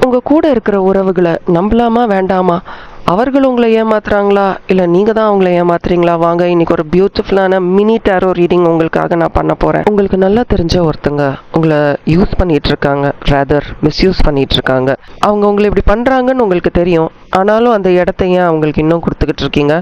உங்க கூட இருக்கிற உறவுகளை நம்பலாமா வேண்டாமா? அவர்கள் உங்களை ஏமாத்துறாங்களா இல்லை நீங்கள் தான் அவங்கள ஏமாத்துறீங்களா? வாங்க இன்னைக்கு ஒரு பியூட்டிஃபுல்லான மினி டேரோ ரீடிங் உங்களுக்காக நான் பண்ண போகிறேன். உங்களுக்கு நல்லா தெரிஞ்ச ஒருத்தங்க உங்களை யூஸ் பண்ணிட்டு இருக்காங்க, ரேதர் மிஸ்யூஸ் பண்ணிட்டு இருக்காங்க. அவங்க உங்களை இப்படி பண்ணுறாங்கன்னு உங்களுக்கு தெரியும், ஆனாலும் அந்த இடத்த ஏன் அவங்களுக்கு இன்னும் கொடுத்துக்கிட்டு இருக்கீங்க?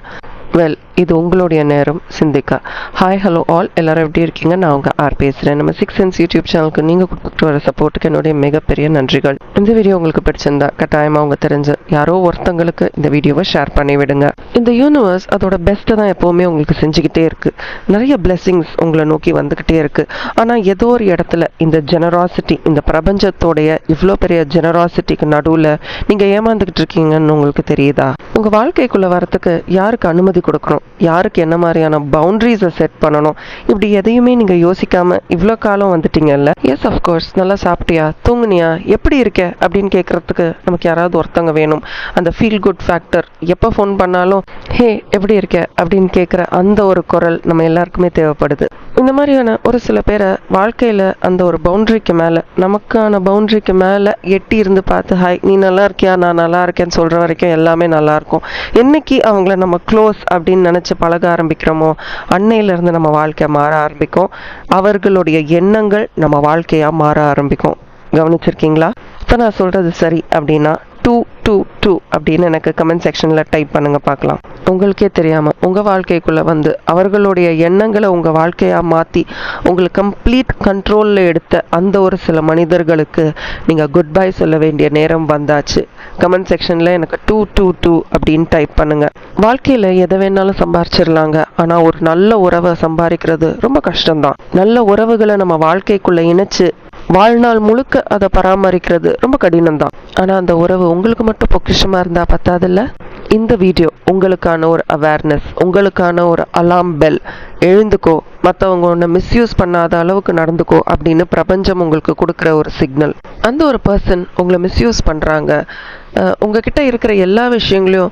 வெல், இது உங்களுடைய நேரம் சிந்திக்க. ஹாய் ஹலோ ஆல், எல்லாரும் எப்படி இருக்கீங்க? நான் உங்கள் ஆர் பேசுகிறேன். நம்ம 6 சென்ஸ் யூடியூப் சேனலுக்கு நீங்கள் கொடுத்துட்டு வர சப்போர்ட்டுக்கு என்னுடைய மிகப்பெரிய நன்றிகள். இந்த வீடியோ உங்களுக்கு பிடிச்சிருந்தா கட்டாயமாக அவங்க தெரிஞ்ச யாரோ ஒருத்தங்களுக்கு இந்த வீடியோவை ஷேர் பண்ணி விடுங்க. இந்த யூனிவர்ஸ் அதோட பெஸ்ட்டை தான் எப்போவுமே உங்களுக்கு செஞ்சுக்கிட்டே இருக்கு. நிறைய பிளெஸிங்ஸ் உங்களை நோக்கி வந்துக்கிட்டே இருக்கு. ஆனால் ஏதோ ஒரு இடத்துல இந்த ஜெனராசிட்டி, இந்த பிரபஞ்சத்தோடைய இவ்வளோ பெரிய ஜெனராசிட்டிக்கு நடுவில் நீங்கள் ஏமாந்துக்கிட்டு இருக்கீங்கன்னு உங்களுக்கு தெரியுதா? உங்கள் வாழ்க்கைக்குள்ளே வரத்துக்கு யாருக்கு அனுமதி கொடுக்கணும், யாருக்கு என்ன மாதிரியான பவுண்டரிஸை செட் பண்ணணும், இப்படி எதையுமே நீங்கள் யோசிக்காமல் இவ்வளோ காலம் வந்துட்டீங்கல்ல. S, of course. நல்லா சாப்பிட்டியா, தூங்குனியா, எப்படி இருக்க அப்படின்னு கேட்குறதுக்கு நமக்கு யாராவது ஒருத்தவங்க வேணும். அந்த ஃபீல் குட் ஃபேக்டர். எப்போ ஃபோன் பண்ணாலும் ஹே எப்படி இருக்க அப்படின்னு கேட்குற அந்த ஒரு குரல் நம்ம எல்லாருக்குமே தேவைப்படுது. இந்த மாதிரியான ஒரு சில பேரை வாழ்க்கையில் அந்த ஒரு பவுண்டரிக்கு மேலே, நமக்கான பவுண்டரிக்கு மேலே எட்டி இருந்து பார்த்து ஹாய் நீ நல்லா இருக்கியா, நான் நல்லா இருக்கேன்னு சொல்கிற வரைக்கும் எல்லாமே நல்லாயிருக்கும். என்னைக்கு அவங்கள நம்ம க்ளோஸ் அப்படின்னு நினச்சி பழக ஆரம்பிக்கிறோமோ அன்னையிலேருந்து நம்ம வாழ்க்கை மாற ஆரம்பிக்கும். அவர்களுடைய எண்ணங்கள் நம்ம வாழ்க்கையாக மாற ஆரம்பிக்கும். கவனிச்சிருக்கீங்களா? இப்போ நான் சொல்கிறது சரி அப்படின்னா 222 அப்படின்னு எனக்கு கமெண்ட் செக்ஷனில் டைப் பண்ணுங்க பார்க்கலாம். உங்களுக்கே தெரியாமல் உங்கள் வாழ்க்கைக்குள்ளே வந்து அவர்களுடைய எண்ணங்களை உங்கள் வாழ்க்கையாக மாற்றி உங்களுக்கு கம்ப்ளீட் கண்ட்ரோலில் எடுத்த அந்த ஒரு சில மனிதர்களுக்கு நீங்கள் குட் பை சொல்ல வேண்டிய நேரம் வந்தாச்சு. கமெண்ட் செக்ஷனில் எனக்கு 222 அப்படின்னு டைப் பண்ணுங்கள். வாழ்க்கையில் எதை வேணாலும் சம்பாரிச்சிடலாங்க, ஆனால் ஒரு நல்ல உறவை சம்பாதிக்கிறது ரொம்ப கஷ்டம்தான். நல்ல உறவுகளை நம்ம வாழ்க்கைக்குள்ளே இணைச்சு வாழ்நாள் முழுக்க அதை பராமரிக்கிறது ரொம்ப கடினம்தான். ஆனால் அந்த உறவு உங்களுக்கு மட்டும் பொக்கிஷமாக இருந்தால் பத்தாதில்ல. இந்த வீடியோ உங்களுக்கான ஒரு அவேர்னஸ், உங்களுக்கான ஒரு அலாம் பெல். எழுந்துக்கோ, மற்றவங்க ஒன்று மிஸ்யூஸ் பண்ணாத அளவுக்கு நடந்துக்கோ அப்படின்னு பிரபஞ்சம் உங்களுக்கு கொடுக்குற ஒரு சிக்னல். அந்த ஒரு பர்சன் உங்களை மிஸ்யூஸ் பண்ணுறாங்க, உங்ககிட்ட இருக்கிற எல்லா விஷயங்களையும்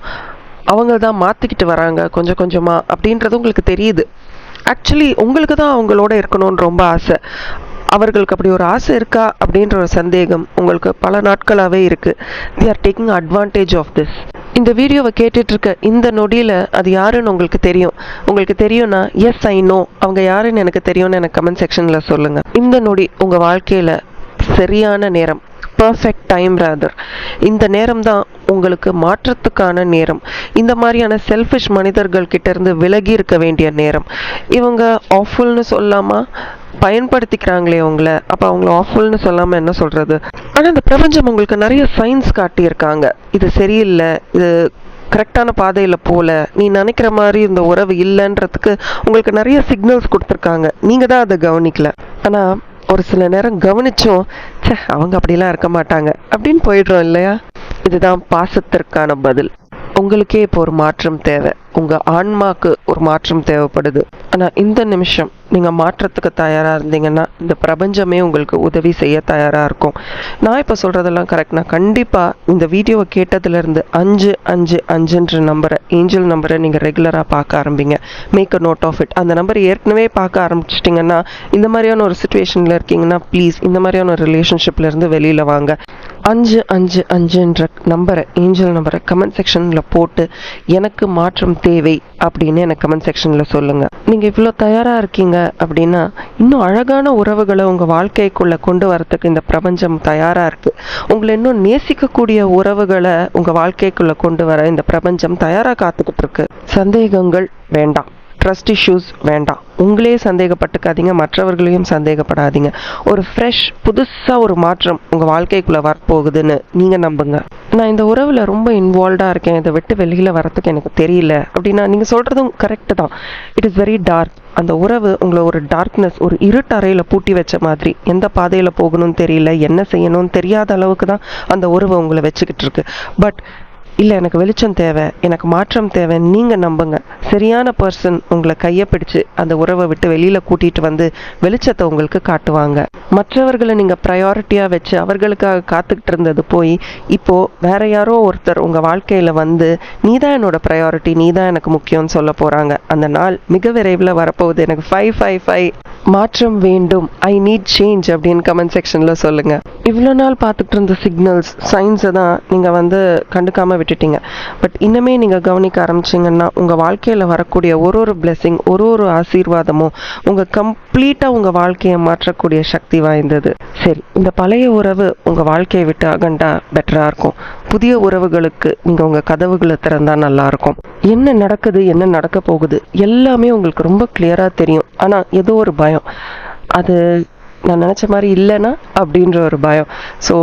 அவங்க தான் மாற்றிக்கிட்டு வராங்க கொஞ்சம் கொஞ்சமாக அப்படின்றது உங்களுக்கு தெரியுது. ஆக்சுவலி உங்களுக்கு தான் அவங்களோட இருக்கணும்னு ரொம்ப ஆசை. அவர்களுக்கு அப்படி ஒரு ஆசை இருக்கா அப்படின்ற ஒரு சந்தேகம் உங்களுக்கு பல நாட்களாகவே இருக்குது. They are taking advantage of this. இந்த வீடியோவை கேட்டுட்டு இருக்க இந்த நொடியில் அது யாருன்னு உங்களுக்கு தெரியும். உங்களுக்கு தெரியும்னா எஸ் ஐ நோ, அவங்க யாருன்னு எனக்கு தெரியும்னு எனக்கு கமெண்ட் செக்ஷனில் சொல்லுங்கள். இந்த நொடி உங்கள் வாழ்க்கையில் சரியான நேரம், பர்ஃபெக்ட் டைம் ரேதர். இந்த நேரம் தான் உங்களுக்கு மாற்றத்துக்கான நேரம். இந்த மாதிரியான செல்ஃபிஷ் மனிதர்கள் கிட்ட இருந்து விலகி இருக்க வேண்டிய நேரம். இவங்க ஆஃபுல்னு சொல்லாமா, பயன்படுத்திக்கிறாங்களே உங்களை, அப்போ அவங்கள ஆஃபுல்னு சொல்லாமல் என்ன சொல்கிறது? ஆனால் இந்த பிரபஞ்சம் உங்களுக்கு நிறைய சைன்ஸ் காட்டியிருக்காங்க. இது சரியில்லை, இது கரெக்டான பாதையில் போல, நீ நினைக்கிற மாதிரி இந்த உறவு இல்லைன்றதுக்கு உங்களுக்கு நிறைய சிக்னல்ஸ் கொடுத்துருக்காங்க. நீங்கள் தான் அதை கவனிக்கல. ஆனால் ஒரு சில நேரம் கவனிச்சோம், அவங்க அப்படிலாம் இருக்க மாட்டாங்க அப்படின்னு போயிடுறோம் இல்லையா? இதுதான் பாசத்திற்கான பதில். உங்களுக்கே இப்போ ஒரு மாற்றம் தேவை, உங்கள் ஆன்மாக்கு ஒரு மாற்றம் தேவைப்படுது. ஆனால் இந்த நிமிஷம் நீங்கள் மாற்றத்துக்கு தயாராக இருந்தீங்கன்னா இந்த பிரபஞ்சமே உங்களுக்கு உதவி செய்ய தயாராக இருக்கும். நான் இப்போ சொல்கிறதெல்லாம் கரெக்ட்னா கண்டிப்பாக இந்த வீடியோவை கேட்டதுலேருந்து 555 நம்பரை, ஏஞ்சல் நம்பரை நீங்கள் ரெகுலராக பார்க்க ஆரம்பிங்க. Make a note of it. அந்த நம்பரை ஏற்கனவே பார்க்க ஆரம்பிச்சிட்டிங்கன்னா, இந்த மாதிரியான ஒரு சுச்சுவேஷனில் இருக்கீங்கன்னா ப்ளீஸ் இந்த மாதிரியான ஒரு ரிலேஷன்ஷிப்லேருந்து வெளியில் வாங்க. 555ன்ற நம்பரை, ஏஞ்சல் நம்பரை கமெண்ட் செக்ஷனில் போட்டு எனக்கு மாற்றம் தேவை அப்படின்னு எனக்கு கமெண்ட் செக்ஷனில் சொல்லுங்கள். நீங்கள் இவ்வளோ தயாராக இருக்கீங்க அப்படின்னா இன்னும் அழகான உறவுகளை உங்கள் வாழ்க்கைக்குள்ளே கொண்டு வரத்துக்கு இந்த பிரபஞ்சம் தயாராக இருக்குது. உங்களை இன்னும் நேசிக்கக்கூடிய உறவுகளை உங்கள் வாழ்க்கைக்குள்ளே கொண்டு வர இந்த பிரபஞ்சம் தயாராக காத்துக்கிட்டு இருக்கு. சந்தேகங்கள் வேண்டாம், ட்ரஸ்ட் இஷ்யூஸ் வேண்டாம். உங்களே சந்தேகப்பட்டுக்காதீங்க, மற்றவர்களையும் சந்தேகப்படாதீங்க. ஒரு ஃப்ரெஷ் புதுசாக ஒரு மாற்றம் உங்கள் வாழ்க்கைக்குள்ளே வரப்போகுதுன்னு நீங்கள் நம்புங்க. நான் இந்த உறவில் ரொம்ப இன்வால்வ்டாக இருக்கேன், இதை விட்டு வெளியில் வரத்துக்கு எனக்கு தெரியல அப்படின்னா நீங்கள் சொல்கிறதும் கரெக்டு தான். It is very dark. அந்த உறவு உங்களை ஒரு டார்க்னஸ், ஒரு இருட்டறையில் பூட்டி வச்ச மாதிரி, எந்த பாதையில் போகணும்னு தெரியல, என்ன செய்யணும்னு தெரியாத அளவுக்கு தான் அந்த உறவை உங்களை வச்சுக்கிட்டு இருக்கு. பட் இல்லை, எனக்கு வெளிச்சம் தேவை, எனக்கு மாற்றம் தேவை, நீங்கள் நம்புங்க. சரியான பர்சன் உங்களை கையை பிடிச்சு அந்த உறவை விட்டு வெளியில் கூட்டிகிட்டு வந்து வெளிச்சத்தை உங்களுக்கு காட்டுவாங்க. மற்றவர்களை நீங்கள் ப்ரையாரிட்டியாக வச்சு அவர்களுக்காக காத்துக்கிட்டு இருந்தது போய் இப்போது வேற யாரோ ஒருத்தர் உங்கள் வாழ்க்கையில் வந்து நீ தான் என்னோட ப்ரையாரிட்டி, நீ தான் எனக்கு முக்கியம்னு சொல்ல போகிறாங்க. அந்த நாள் மிக விரைவில் வரப்போகுது. எனக்கு 555 மாற்றம் வேண்டும், ஐ நீட் சேஞ்ச் அப்படின்னு கமெண்ட் செக்ஷனில் சொல்லுங்கள். இவ்வளோ நாள் பார்த்துட்டு இருந்த சிக்னல்ஸ் சைன்ஸை தான் நீங்கள் கண்டுக்காமல் விட்டுட்டீங்க. பட் இன்னுமே நீங்கள் கவனிக்க ஆரம்பிச்சிங்கன்னா உங்கள் வாழ்க்கையில் வரக்கூடிய ஒரு பிளெஸிங், ஒரு ஆசீர்வாதமும் உங்கள் கம்ப்ளீட்டாக உங்கள் வாழ்க்கையை மாற்றக்கூடிய சக்தி வாய்ந்தது. சரி, இந்த பழைய உறவு உங்கள் வாழ்க்கையை விட்டு அகண்டா பெட்டராக இருக்கும். புதிய உறவுகளுக்கு நீங்கள் உங்கள் கதவுகளை திறந்தால் நல்லாயிருக்கும். என்ன நடக்குது, என்ன நடக்க போகுது எல்லாமே உங்களுக்கு ரொம்ப கிளியராக தெரியும். ஆனால் ஏதோ ஒரு பயம், அது நான் நினச்ச மாதிரி இல்லைன்னா அப்படின்ற ஒரு பயம். ஸோ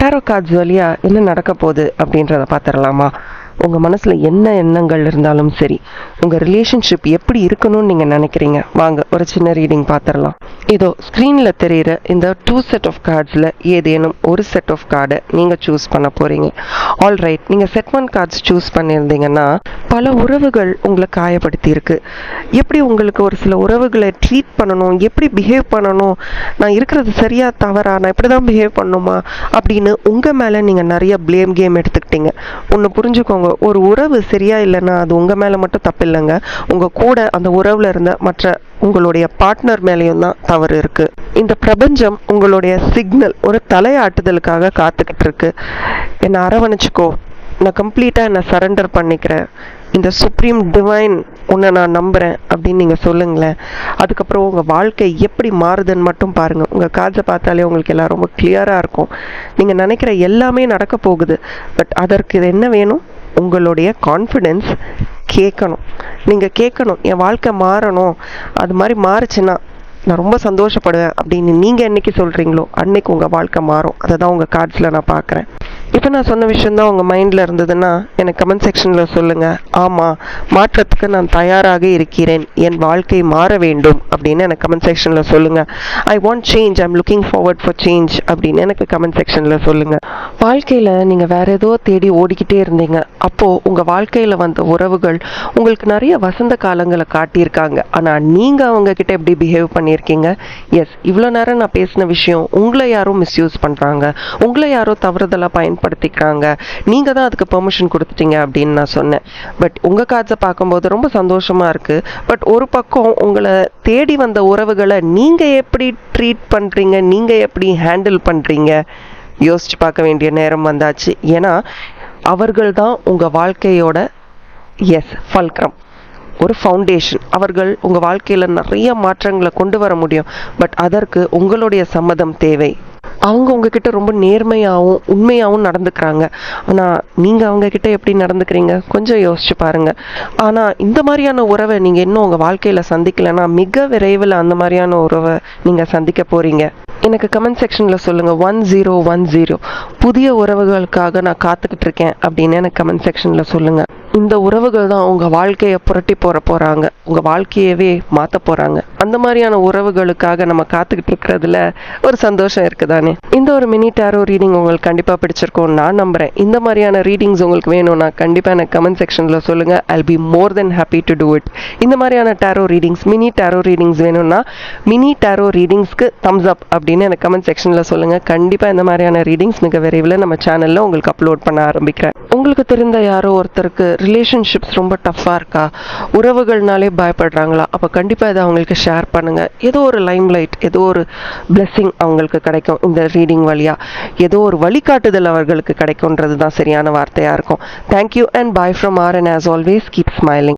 டேரோ கார்ட்ஸ் வழியாக என்ன நடக்க போகுது அப்படின்றத பார்த்துடலாமா? உங்கள் மனசில் என்ன எண்ணங்கள் இருந்தாலும் சரி, உங்கள் ரிலேஷன்ஷிப் எப்படி இருக்கணும்னு நீங்கள் நினைக்கிறீங்க, வாங்க ஒரு சின்ன ரீடிங் பார்த்துடலாம். இதோ ஸ்க்ரீனில் தெரிகிற இந்த 2 செட் ஆஃப் கார்ட்ஸில் ஏதேனும் ஒரு செட் ஆஃப் கார்டை நீங்கள் சூஸ் பண்ண போகிறீங்க. ஆல்ரைட், நீங்கள் செட் 1 கார்ட்ஸ் சூஸ் பண்ணியிருந்தீங்கன்னா பல உறவுகள் உங்களை காயப்படுத்தி இருக்கு. எப்படி உங்களுக்கு ஒரு சில உறவுகளை ட்ரீட் பண்ணணும், எப்படி பிஹேவ் பண்ணணும், நான் இருக்கிறது சரியா தவறா, நான் இப்படி தான் பிஹேவ் பண்ணணுமா அப்படின்னு உங்கள் மேலே நீங்கள் நிறைய ப்ளேம் கேம் எடுத்துக்கிட்டீங்க. ஒன்று புரிஞ்சுக்கோங்க, ஒரு உறவு சரியா இல்லைன்னா அது உங்கள் மேலே மட்டும் தப்பு இல்லைங்க, உங்கள் கூட அந்த உறவில் இருந்த மற்ற உங்களுடைய பார்ட்னர் மேலேயும் தான் தவறு இருக்கு. இந்த பிரபஞ்சம் உங்களுடைய சிக்னல், ஒரு தலையாட்டுதலுக்காக காத்துக்கிட்டு இருக்கு. என்னை அரவணைச்சிக்கோ, நான் கம்ப்ளீட்டாக என்னை சரண்டர் பண்ணிக்கிறேன், இந்த சுப்ரீம் டிவைன் உன்னை நான் நம்புகிறேன் அப்படின்னு நீங்கள் சொல்லுங்களேன். அதுக்கப்புறம் உங்கள் வாழ்க்கை எப்படி மாறுதுன்னு மட்டும் பாருங்கள். உங்கள் காட்சை பார்த்தாலே உங்களுக்கு எல்லாம் ரொம்ப கிளியராக இருக்கும். நீங்கள் நினைக்கிற எல்லாமே நடக்க போகுது. பட் அதற்கு இது என்ன வேணும்? உங்களுடைய கான்ஃபிடென்ஸ் கேட்கணும். நீங்கள் கேட்கணும், என் வாழ்க்கை மாறணும், அது மாதிரி மாறுச்சுன்னா நான் ரொம்ப சந்தோஷப்படுவேன் அப்படின்னு நீங்கள் என்னைக்கு சொல்கிறீங்களோ அன்னைக்கு உங்கள் வாழ்க்கை மாறும். அதை தான் உங்கள் கார்ட்ஸில் நான் பார்க்குறேன். இப்போ நான் சொன்ன விஷயந்தான் உங்கள் மைண்டில் இருந்ததுன்னா எனக்கு கமெண்ட் செக்ஷனில் சொல்லுங்கள். ஆமாம், மாற்றத்துக்கு நான் தயாராக இருக்கிறேன், என் வாழ்க்கை மாற வேண்டும் அப்படின்னு எனக்கு கமெண்ட் செக்ஷனில் சொல்லுங்கள். I want change, I'm looking forward for change அப்படின்னு எனக்கு கமெண்ட் செக்ஷனில் சொல்லுங்கள். வாழ்க்கையில் நீங்கள் வேறு ஏதோ தேடி ஓடிக்கிட்டே இருந்தீங்க. அப்போது உங்கள் வாழ்க்கையில் வந்த உறவுகள் உங்களுக்கு நிறைய வசந்த காலங்களை காட்டியிருக்காங்க. ஆனால் நீங்கள் அவங்கக்கிட்ட எப்படி பிஹேவ் பண்ணியிருக்கீங்க? எஸ், இவ்வளோ நேரம் நான் பேசின விஷயம் உங்களை யாரும் மிஸ்யூஸ் பண்ணுறாங்க, உங்களை யாரோ தவறுதலாக பயன்படுத்திக்கிறாங்க, நீங்கள் தான் அதுக்கு பெர்மிஷன் கொடுத்துட்டீங்க அப்படின்னு நான் சொன்னேன். பட் உங்கள் காட்சை பார்க்கும்போது ரொம்ப சந்தோஷமாக இருக்குது. பட் ஒரு பக்கம் உங்களை தேடி வந்த உறவுகளை நீங்கள் எப்படி ட்ரீட் பண்ணுறீங்க, நீங்கள் எப்படி ஹேண்டில் பண்ணுறீங்க யோசிச்சு பார்க்க வேண்டிய நேரம் வந்தாச்சு. ஏன்னா அவர்கள் தான் உங்கள் வாழ்க்கையோட ஃபல்க்ரம், ஒரு ஃபவுண்டேஷன். அவர்கள் உங்கள் வாழ்க்கையில் நிறைய மாற்றங்களை கொண்டு வர முடியும். பட் அதற்கு உங்களுடைய சம்மதம் தேவை. அவங்க உங்ககிட்ட ரொம்ப நேர்மையாகவும் உண்மையாகவும் நடந்துக்கிறாங்க. ஆனால் நீங்கள் அவங்கக்கிட்ட எப்படி நடந்துக்கிறீங்க கொஞ்சம் யோசிச்சு பாருங்கள். ஆனால் இந்த மாதிரியான உறவை நீங்கள் இன்னும் உங்கள் வாழ்க்கையில் சந்திக்கலைன்னா மிக விரைவில் அந்த மாதிரியான உறவை நீங்கள் சந்திக்க போகிறீங்க. எனக்கு கமெண்ட் செக்ஷனில் சொல்லுங்கள் 1010 புதிய உறவுகளுக்காக நான் காத்துக்கிட்டு இருக்கேன் அப்படின்னு எனக்கு கமெண்ட் செக்ஷனில் சொல்லுங்கள். இந்த உறவுகள் தான் உங்கள் வாழ்க்கையை புரட்டி போகிறாங்க, உங்கள் வாழ்க்கையவே மாற்ற போகிறாங்க. அந்த மாதிரியான உறவுகளுக்காக நம்ம காத்துக்கிட்டு இருக்கிறதுல ஒரு சந்தோஷம் இருக்குதானே. இந்த ஒரு மினி டேரோ ரீடிங் உங்களுக்கு கண்டிப்பாக பிடிச்சிருக்கும் நான் நம்புகிறேன். இந்த மாதிரியான ரீடிங்ஸ் உங்களுக்கு வேணும்னா கண்டிப்பாக எனக்கு கமெண்ட் செக்ஷனில் சொல்லுங்கள். I'll be more then happy to do it. இந்த மாதிரியான tarot readings, mini tarot readings வேணும்னா மினி டேரோ ரீடிங்ஸ்க்கு தம்ஸ் அப் அப்படின்னு எனக்கு கமெண்ட் செக்ஷனில் சொல்லுங்கள். கண்டிப்பாக இந்த மாதிரியான ரீடிங்ஸ் மிக விரைவில் நம்ம சேனலில் உங்களுக்கு அப்லோட் பண்ண ஆரம்பிக்கிறேன். உங்களுக்கு தெரிந்த யாரோ ஒருத்தருக்கு ரிலேஷன்ஷிப்ஸ் ரொம்ப டஃப்பாக இருக்கா, உறவுகள்னாலே பயப்படுறாங்களா, அப்போ கண்டிப்பாக இதை அவங்களுக்கு ஷேர் பண்ணுங்கள். ஏதோ ஒரு லைம் லைட், ஏதோ ஒரு பிளெஸ்ஸிங் அவங்களுக்கு கிடைக்கும் இந்த ரீடிங் வழியாக. ஏதோ ஒரு வழிகாட்டுதல் அவர்களுக்கு கிடைக்கும்ன்றது தான் சரியான வார்த்தையாக இருக்கும். Thank you and bye from R and as always keep smiling.